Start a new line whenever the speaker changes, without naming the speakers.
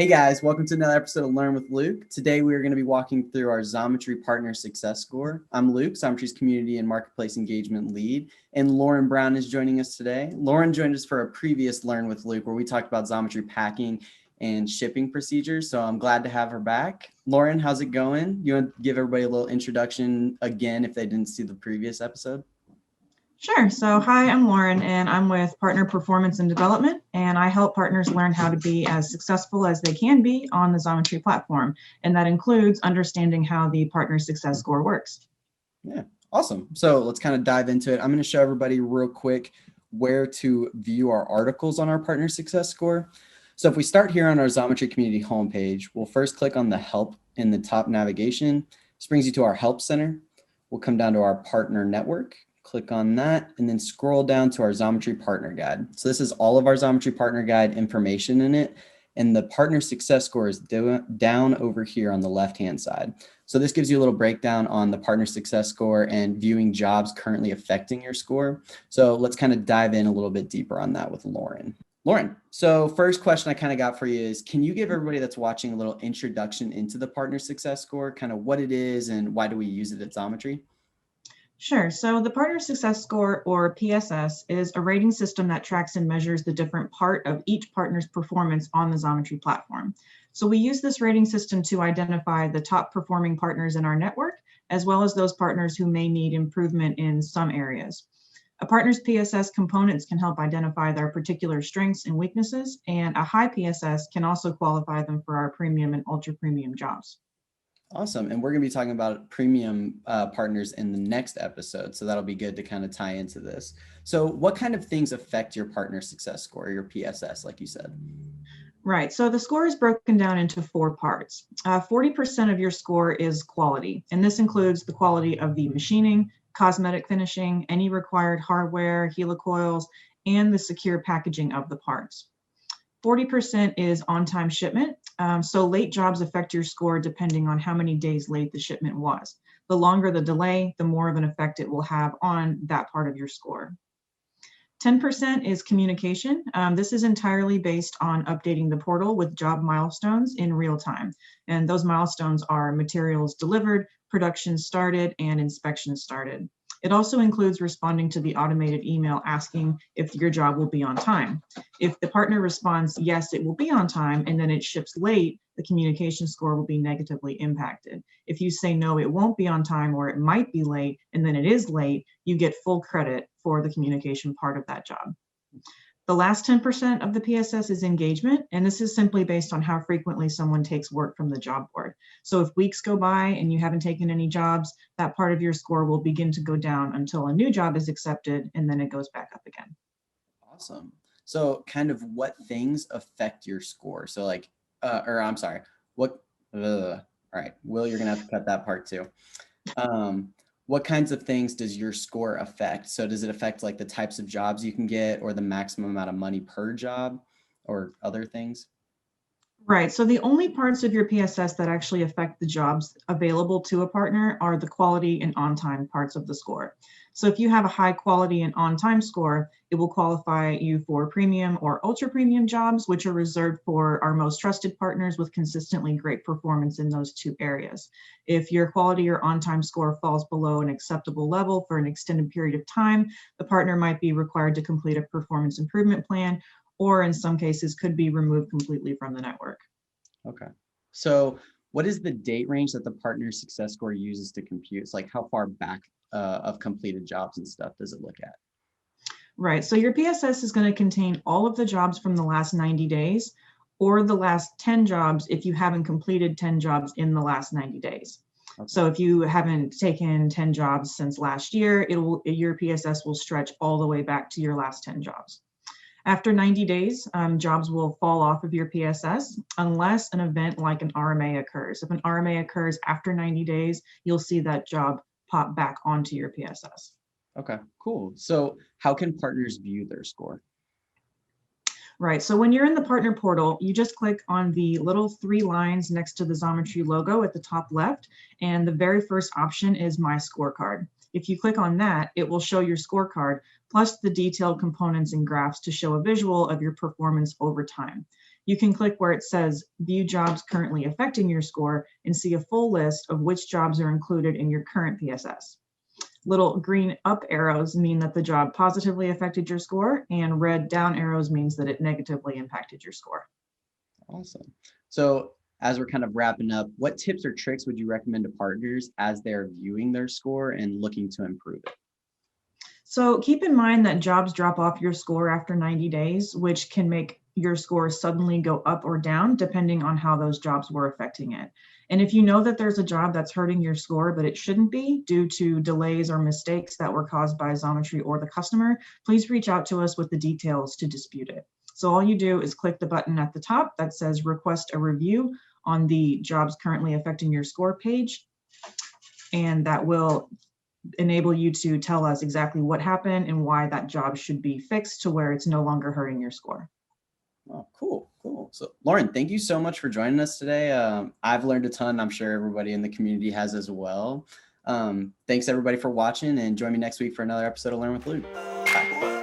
Hey guys, welcome to another episode of Learn with Luke. Today we are going to be walking through our Xometry Partner Success Score. I'm Luke, Xometry's Community and Marketplace Engagement Lead, and Lauren Brown is joining us today. Lauren joined us for a previous Learn with Luke where we talked about Xometry packing and shipping procedures, so I'm glad to have her back. Lauren, how's it going? You want to give everybody a little introduction again if they didn't see the previous episode?
Sure. So hi, I'm Lauren, and I'm with Partner Performance and Development, and I help partners learn how to be as successful as they can be on the Xometry platform. And that includes understanding how the Partner Success Score works.
Yeah, awesome. So let's kind of dive into it. I'm going to show everybody real quick where to view our articles on our Partner Success Score. So if we start here on our Xometry community homepage, we'll first click on the help in the top navigation. This brings you to our help center. We'll come down to our partner network. Click on that and then scroll down to our Xometry Partner Guide. So this is all of our Xometry Partner Guide information in it. And the Partner Success Score is down over here on the left-hand side. So this gives you a little breakdown on the Partner Success Score and viewing jobs currently affecting your score. So let's kind of dive in a little bit deeper on that with Lauren. Lauren, so first question I kind of got for you is, can you give everybody that's watching a little introduction into the Partner Success Score, kind of what it is and why do we use it at Xometry?
Sure. So the Partner Success Score, or PSS, is a rating system that tracks and measures the different part of each partner's performance on the Xometry platform. So we use this rating system to identify the top performing partners in our network, as well as those partners who may need improvement in some areas. A partner's PSS components can help identify their particular strengths and weaknesses, and a high PSS can also qualify them for our premium and ultra premium jobs.
Awesome. And we're going to be talking about premium partners in the next episode. So that'll be good to kind of tie into this. So what kind of things affect your partner success score, your PSS, like you said?
Right. So the score is broken down into 4 parts. 40% of your score is quality, and this includes the quality of the machining, cosmetic finishing, any required hardware, helicoils, and the secure packaging of the parts. 40% is on-time shipment. So late jobs affect your score depending on how many days late the shipment was. The longer the delay, the more of an effect it will have on that part of your score. 10% is communication. This is entirely based on updating the portal with job milestones in real time. And those milestones are materials delivered, production started, and inspection started. It also includes responding to the automated email asking if your job will be on time. If the partner responds, yes, it will be on time, and then it ships late, the communication score will be negatively impacted. If you say, no, it won't be on time, or it might be late, and then it is late, you get full credit for the communication part of that job. The last 10% of the PSS is engagement, and this is simply based on how frequently someone takes work from the job board. So if weeks go by and you haven't taken any jobs, that part of your score will begin to go down until a new job is accepted, and then it goes back up again.
Awesome. So kind of what things affect your score? So like, I'm sorry, all right, Will, you're gonna have to cut that part too. What kinds of things does your score affect? So does it affect like the types of jobs you can get or the maximum amount of money per job or other things?
Right. So the only parts of your PSS that actually affect the jobs available to a partner are the quality and on-time parts of the score. So if you have a high quality and on-time score, it will qualify you for premium or ultra premium jobs, which are reserved for our most trusted partners with consistently great performance in those 2 areas. If your quality or on-time score falls below an acceptable level for an extended period of time, the partner might be required to complete a performance improvement plan, or in some cases could be removed completely from the network.
Okay. So what is the date range that the partner success score uses to compute? It's like how far back of completed jobs and stuff does it look at?
Right. So your PSS is going to contain all of the jobs from the last 90 days or the last 10 jobs if you haven't completed 10 jobs in the last 90 days. Okay. So if you haven't taken 10 jobs since last year, your PSS will stretch all the way back to your last 10 jobs. After 90 days, jobs will fall off of your PSS unless an event like an RMA occurs. If an RMA occurs after 90 days, you'll see that job pop back onto your PSS.
Okay, cool. So how can partners view their score?
Right, so when you're in the partner portal, you just click on the little 3 lines next to the Xometry logo at the top left, and the very first option is My Scorecard. If you click on that, it will show your scorecard, plus the detailed components and graphs to show a visual of your performance over time. you can click where it says view jobs currently affecting your score and see a full list of which jobs are included in your current PSS. Little green up arrows mean that the job positively affected your score, and red down arrows means that it negatively impacted your score.
Awesome. So as we're kind of wrapping up, what tips or tricks would you recommend to partners as they're viewing their score and looking to improve it?
So keep in mind that jobs drop off your score after 90 days, which can make your score suddenly go up or down depending on how those jobs were affecting it. And if you know that there's a job that's hurting your score, but it shouldn't be due to delays or mistakes that were caused by Xometry or the customer, please reach out to us with the details to dispute it. So all you do is click the button at the top that says request a review on the jobs currently affecting your score page, and that will enable you to tell us exactly what happened and why that job should be fixed to where it's no longer hurting your score.
Oh, cool, cool. So Lauren, thank you so much for joining us today. I've learned a ton. I'm sure everybody in the community has as well. Thanks everybody for watching, and join me next week for another episode of Learn with Luke. Bye.